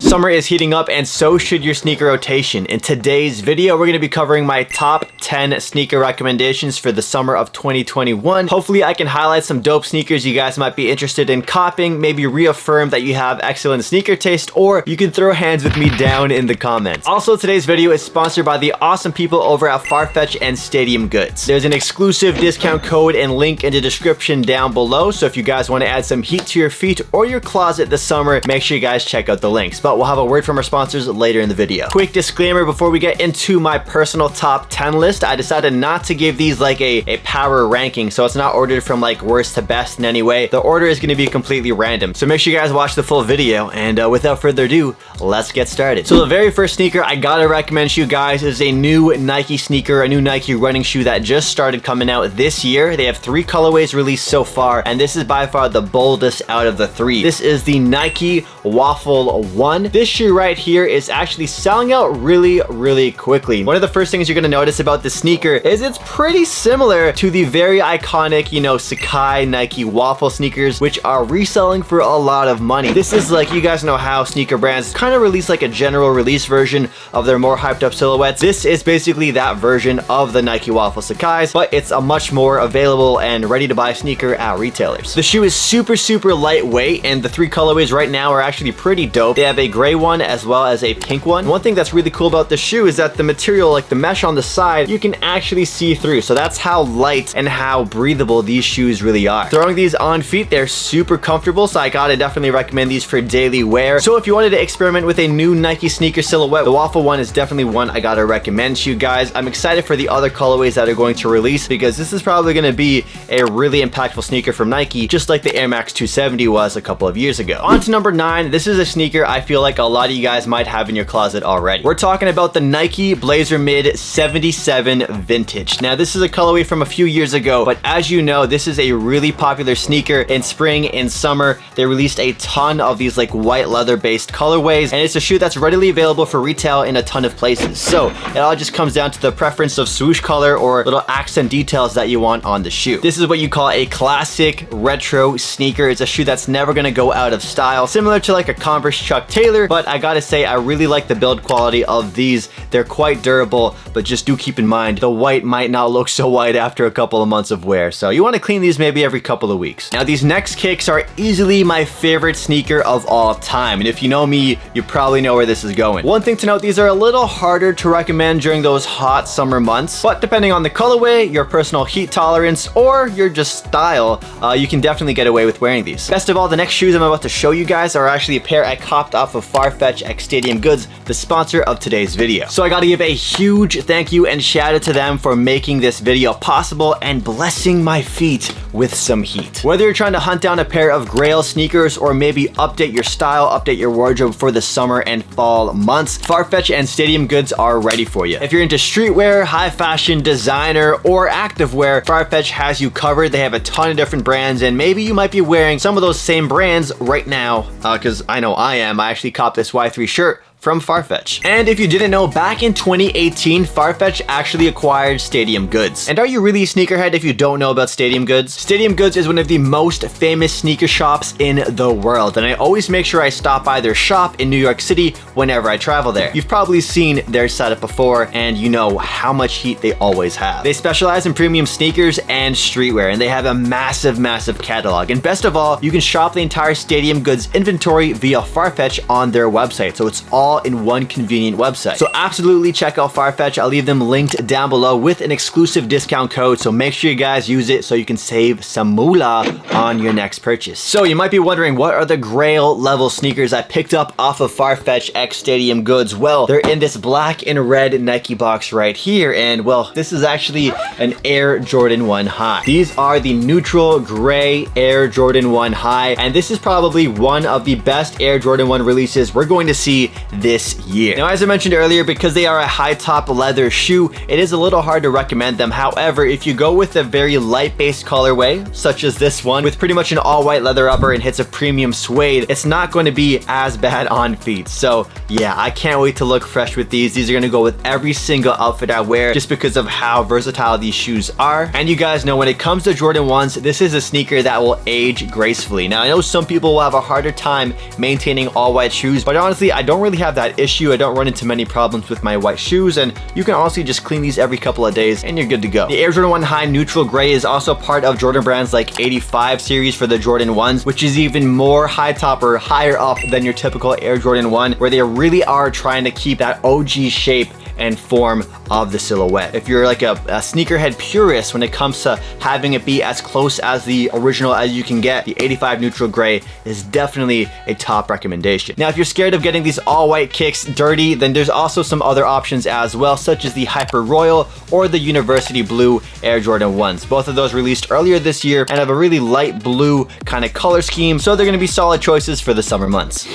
Summer is heating up and so should your sneaker rotation. In today's video, we're going to be covering my top 10 sneaker recommendations for the summer of 2021. Hopefully I can highlight some dope sneakers you guys might be interested in copying, maybe reaffirm that you have excellent sneaker taste, or you can throw hands with me down in the comments. Also, today's video is sponsored by the awesome people over at Farfetch and Stadium Goods. There's an exclusive discount code and link in the description down below, so if you guys want to add some heat to your feet or your closet this summer, make sure you guys check out the links. But we'll have a word from our sponsors later in the video. Quick disclaimer before we get into my personal top 10 list, I decided not to give these like a power ranking, so it's not ordered from like worst to best in any way. The order is going to be completely random, so make sure you guys watch the full video, and without further ado, let's get started. So the very first sneaker I gotta recommend to you guys is a new Nike sneaker, a new Nike running shoe that just started coming out this year. They have 3 colorways released so far, and this is by far the boldest out of the 3. This is the Nike Waffle 1. This shoe right here is actually selling out really quickly. One of the first things you're gonna notice about the sneaker is it's pretty similar to the very iconic, you know, Sacai Nike Waffle sneakers, which are reselling for a lot of money. This is like, you guys know how sneaker brands kind of release like a general release version of their more hyped up silhouettes. This is basically that version of the Nike Waffle Sacais, but it's a much more available and ready to buy sneaker at retailers. The shoe is super lightweight, and the 3 colorways right now are actually pretty dope. They have a gray one as well as a pink one. One thing that's really cool about this shoe is that the material, like the mesh on the side, you can actually see through. So that's how light and how breathable these shoes really are. Throwing these on feet, they're super comfortable, so I gotta definitely recommend these for daily wear. So if you wanted to experiment with a new Nike sneaker silhouette, the Waffle one is definitely one I gotta recommend to you guys. I'm excited for the other colorways that are going to release, because this is probably gonna be a really impactful sneaker from Nike, just like the Air Max 270 was a couple of years ago. On to number 9. This is a sneaker I feel like a lot of you guys might have in your closet already. We're talking about the Nike Blazer Mid 77 Vintage. Now this is a colorway from a few years ago, but as you know, this is a really popular sneaker. In spring and summer, they released a ton of these like white leather based colorways, and it's a shoe that's readily available for retail in a ton of places. So it all just comes down to the preference of swoosh color or little accent details that you want on the shoe. This is what you call a classic retro sneaker. It's a shoe that's never gonna go out of style, similar to like a Converse Chuck Taylor, but I gotta say I really like the build quality of these. They're quite durable, but just do keep in mind the white might not look so white after a couple of months of wear, so you want to clean these maybe every couple of weeks. Now these next kicks are easily my favorite sneaker of all time, and if you know me, you probably know where this is going. One thing to note, these are a little harder to recommend during those hot summer months, but depending on the colorway, your personal heat tolerance, or your just style, you can definitely get away with wearing these. Best of all, the next shoes I'm about to show you guys are actually a pair I copped off of Farfetch x Stadium Goods, the sponsor of today's video. So I gotta give a huge thank you and shout out to them for making this video possible and blessing my feet with some heat. Whether you're trying to hunt down a pair of Grail sneakers or maybe update your style, update your wardrobe for the summer and fall months, Farfetch and Stadium Goods are ready for you. If you're into streetwear, high fashion, designer, or activewear, Farfetch has you covered. They have a ton of different brands, and maybe you might be wearing some of those same brands right now, because I know I am. I actually copped this Y3 shirt from Farfetch. And if you didn't know, back in 2018, Farfetch actually acquired Stadium Goods. And are you really a sneakerhead if you don't know about Stadium Goods? Stadium Goods is one of the most famous sneaker shops in the world, and I always make sure I stop by their shop in New York City whenever I travel there. You've probably seen their setup before, and you know how much heat they always have. They specialize in premium sneakers and streetwear, and they have a massive catalog. And best of all, you can shop the entire Stadium Goods inventory via Farfetch on their website, so it's all in one convenient website. So absolutely check out Farfetch. I'll leave them linked down below with an exclusive discount code, so make sure you guys use it so you can save some moolah on your next purchase. So you might be wondering, what are the Grail level sneakers I picked up off of Farfetch x Stadium Goods? Well, they're in this black and red Nike box right here, and well, this is actually an Air Jordan 1 High. These are the neutral gray Air Jordan 1 High, and this is probably one of the best Air Jordan 1 releases we're going to see this year. Now, as I mentioned earlier, because they are a high top leather shoe, it is a little hard to recommend them. However, if you go with a very light based colorway, such as this one, with pretty much an all white leather upper and hits a premium suede, it's not going to be as bad on feet. So yeah, I can't wait to look fresh with these. These are going to go with every single outfit I wear just because of how versatile these shoes are. And you guys know when it comes to Jordan 1s, this is a sneaker that will age gracefully. Now, I know some people will have a harder time maintaining all white shoes, but honestly, I don't really have that issue. I don't run into many problems with my white shoes, and you can honestly just clean these every couple of days and you're good to go. The Air Jordan 1 High Neutral Gray is also part of Jordan Brand's like 85 series for the Jordan 1s, which is even more high top or higher up than your typical Air Jordan 1, where they really are trying to keep that OG shape and form of the silhouette. If you're like a sneakerhead purist when it comes to having it be as close as the original as you can get, the 85 Neutral Gray is definitely a top recommendation. Now, if you're scared of getting these all white kicks dirty, then there's also some other options as well, such as the Hyper Royal or the University Blue Air Jordan 1s. Both of those released earlier this year and have a really light blue kind of color scheme, so they're gonna be solid choices for the summer months.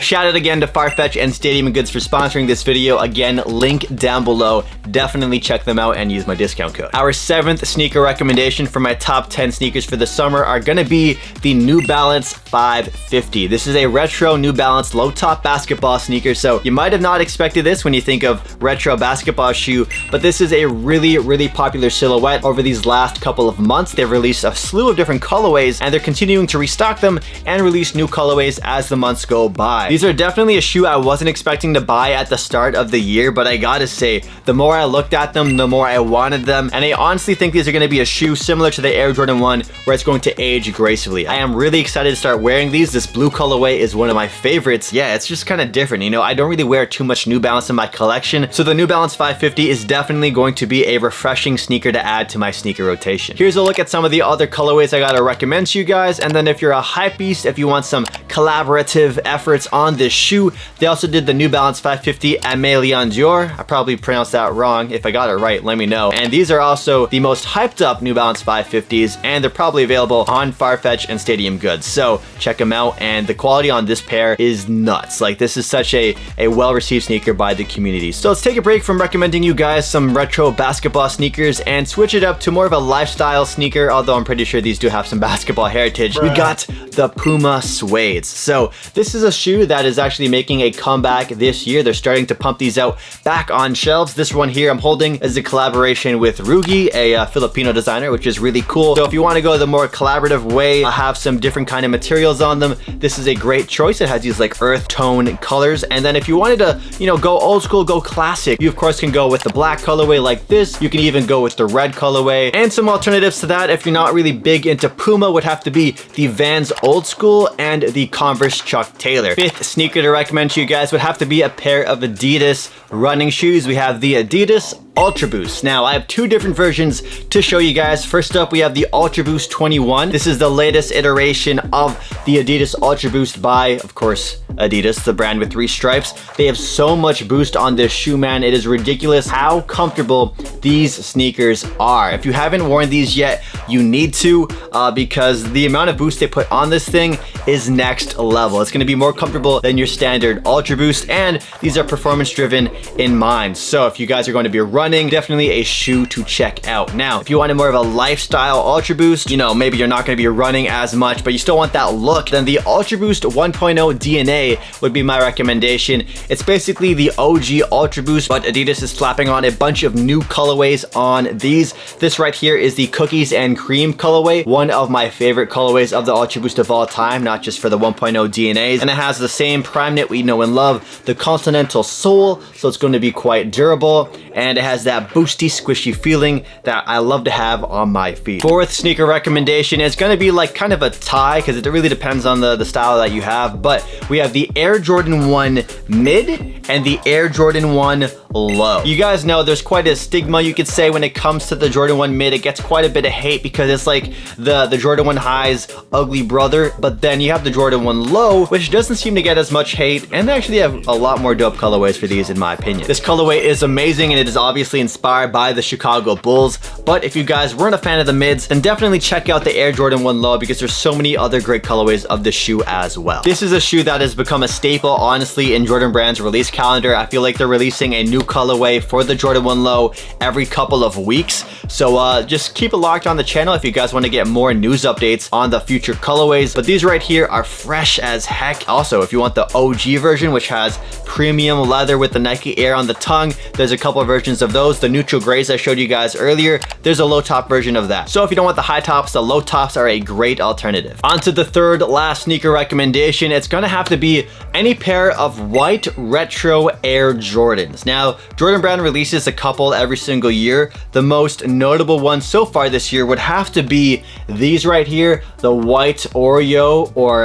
Shout out again to Farfetch and Stadium Goods for sponsoring this video. Again, link down below. Definitely check them out and use my discount code. Our 7th sneaker recommendation for my top 10 sneakers for the summer are gonna be the New Balance 550. This is a retro New Balance low top basketball sneaker, so you might have not expected this when you think of retro basketball shoe, but this is a really popular silhouette. Over these last couple of months, they've released a slew of different colorways, and they're continuing to restock them and release new colorways as the months go by. These are definitely a shoe I wasn't expecting to buy at the start of the year, but I gotta say, the more I looked at them, the more I wanted them, and I honestly think these are gonna be a shoe similar to the Air Jordan 1, where it's going to age gracefully. I am really excited to start wearing these. This blue colorway is one of my favorites. Yeah, it's just kind of different. You know, I don't really wear too much New Balance in my collection, so the New Balance 550 is definitely going to be a refreshing sneaker to add to my sneaker rotation. Here's a look at some of the other colorways I gotta recommend to you guys, and then if you're a hype beast, if you want some collaborative efforts on this shoe, they also did the New Balance 550 Aimé Leon Dior. I probably pronounced that wrong. If I got it right, let me know. And these are also the most hyped up New Balance 550s, and they're probably available on Farfetch and Stadium Goods. So check them out, and the quality on this pair is nuts. Like, this is such a well-received sneaker by the community. So let's take a break from recommending you guys some retro basketball sneakers and switch it up to more of a lifestyle sneaker, although I'm pretty sure these do have some basketball heritage. We got the Puma Suedes. So this is a shoe that is actually making a comeback this year. They're starting to pump these out back on shelves. This one here I'm holding is a collaboration with Rugi, a Filipino designer, which is really cool. So if you want to go the more collaborative way, I have some different kind of materials on them. This is a great choice. It has these like earth tone colors. And then if you wanted to, you know, go old school, go classic, you of course can go with the black colorway like this. You can even go with the red colorway. And some alternatives to that, if you're not really big into Puma, would have to be the Vans Old School and the Converse Chuck Taylor. 5th sneaker to recommend to you guys would have to be a pair of Adidas running shoes. We have the Adidas Ultra Boost. Now, I have 2 different versions to show you guys. First up, we have the Ultra Boost 21. This is the latest iteration of the Adidas Ultra Boost by, of course, Adidas, the brand with 3 stripes. They have so much boost on this shoe, man. It is ridiculous how comfortable these sneakers are. If you haven't worn these yet, you need to, because the amount of boost they put on this thing is next level. It's gonna be more comfortable than your standard Ultra Boost, and these are performance driven in mind. So if you guys are going to be running, definitely a shoe to check out. Now, if you wanted more of a lifestyle Ultra Boost, you know, maybe you're not gonna be running as much, but you still want that look, then the Ultra Boost 1.0 DNA would be my recommendation. It's basically the OG Ultra Boost, but Adidas is slapping on a bunch of new colorways on these. This right here is the Cookies and Cream colorway, one of my favorite colorways of the Ultra Boost of all time, not just for the 1.0 DNAs. And it has the same prime knit we know and love, the Continental sole, so it's going to be quite durable, and it has that boosty, squishy feeling that I love to have on my feet. 4th sneaker recommendation is going to be like kind of a tie, because it really depends on the style that you have, but we have the Air Jordan 1 Mid and the Air Jordan 1 Low. You guys know there's quite a stigma, you could say, when it comes to the Jordan 1 Mid. It gets quite a bit of hate because it's like the Jordan 1 High's ugly brother, but then you have the Jordan 1 Low, which doesn't seem to get as much hate, and they actually have a lot more dope colorways for these in my opinion. This colorway is amazing, and it is obviously inspired by the Chicago Bulls, but if you guys weren't a fan of the mids, then definitely check out the Air Jordan 1 Low because there's so many other great colorways of the shoe as well. This is a shoe that has become a staple, honestly, in Jordan Brand's release calendar. I feel like they're releasing a new colorway for the Jordan 1 Low every couple of weeks, so just keep it locked on the channel if you guys want to get more news updates on the future colorways. But these right here are fresh as heck. Also, if you want the OG version, which has premium leather with the Nike Air on the tongue, there's a couple of versions of those. The neutral grays I showed you guys earlier, there's a low top version of that. So if you don't want the high tops, the low tops are a great alternative. On to the third last sneaker recommendation. It's gonna have to be any pair of white retro Air Jordans. Now, Jordan Brand releases a couple every single year. The most notable one so far this year would have to be these right here, the white Oreo, or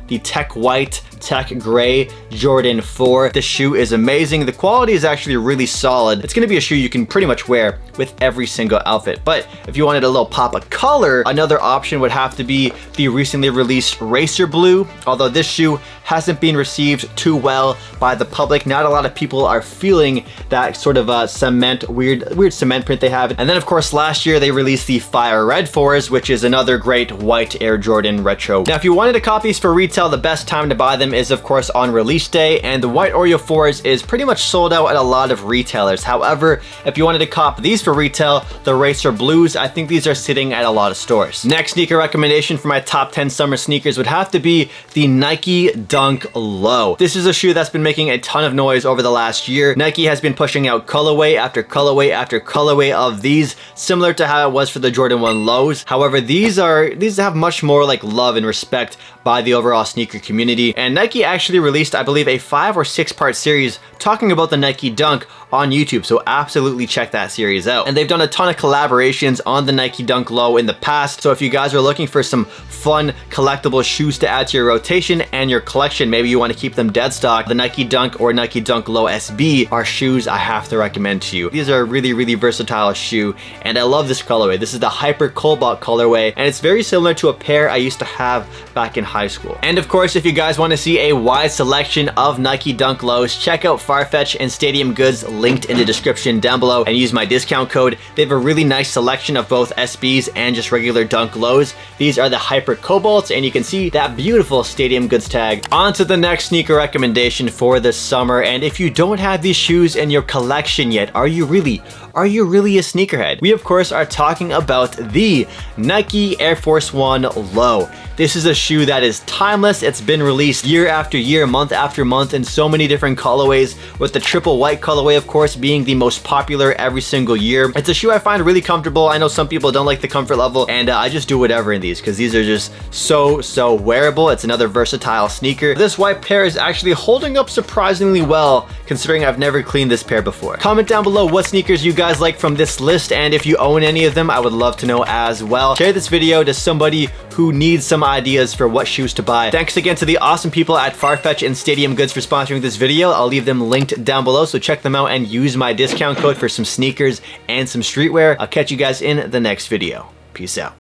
the Tech White, Tech Gray Jordan 4. The shoe is amazing. The quality is actually really solid. It's gonna be a shoe you can pretty much wear with every single outfit. But if you wanted a little pop of color, another option would have to be the recently released Racer Blue. Although this shoe hasn't been received too well by the public. Not a lot of people are feeling that sort of weird cement print they have. And then of course last year they released the Fire Red 4s, which is another great white Air Jordan retro. Now if you wanted to copy these for retail, the best time to buy them is of course on release day, and the white Oreo 4s is pretty much sold out at a lot of retailers. However, if you wanted to cop these for retail, the Racer Blues, I think these are sitting at a lot of stores. Next sneaker recommendation for my top 10 summer sneakers would have to be the Nike Dunk Low. This is a shoe that's been making a ton of noise over the last year. Nike has been pushing out colorway after colorway after colorway of these, similar to how it was for the Jordan 1 Lows. However, these have much more like love and respect by the overall sneaker community, and Nike actually released, I believe, a 5 or 6 part series talking about the Nike Dunk on YouTube, so absolutely check that series out. And they've done a ton of collaborations on the Nike Dunk Low in the past, so if you guys are looking for some fun collectible shoes to add to your rotation and your collection, maybe you want to keep them dead stock, the Nike Dunk or Nike Dunk Low SB are shoes I have to recommend to you. These are a really, really versatile shoe, and I love this colorway. This is the Hyper Cobalt colorway, and it's very similar to a pair I used to have back in high school. And of course, if you guys want to see a wide selection of Nike Dunk Lows, check out Farfetch and Stadium Goods, linked in the description down below, and use my discount code. They have a really nice selection of both SBs and just regular Dunk Lows. These are the Hyper Cobalts, and you can see that beautiful Stadium Goods tag. On to the next sneaker recommendation for the summer, and if you don't have these shoes in your collection yet, are you really a sneakerhead? We of course are talking about the Nike Air Force 1 Low. This is a shoe that is timeless. It's been released year after year, month after month in so many different colorways, with the triple white colorway of course being the most popular every single year. It's a shoe I find really comfortable. I know some people don't like the comfort level, and I just do whatever in these because these are just so wearable. It's another versatile sneaker. This white pair is actually holding up surprisingly well considering I've never cleaned this pair before. Comment down below what sneakers you guys like from this list, and if you own any of them, I would love to know as well. Share this video to somebody who needs some ideas for what shoes to buy. Thanks again to the awesome people at Farfetch and Stadium Goods for sponsoring this video. I'll leave them linked down below, so check them out and use my discount code for some sneakers and some streetwear. I'll catch you guys in the next video. Peace out.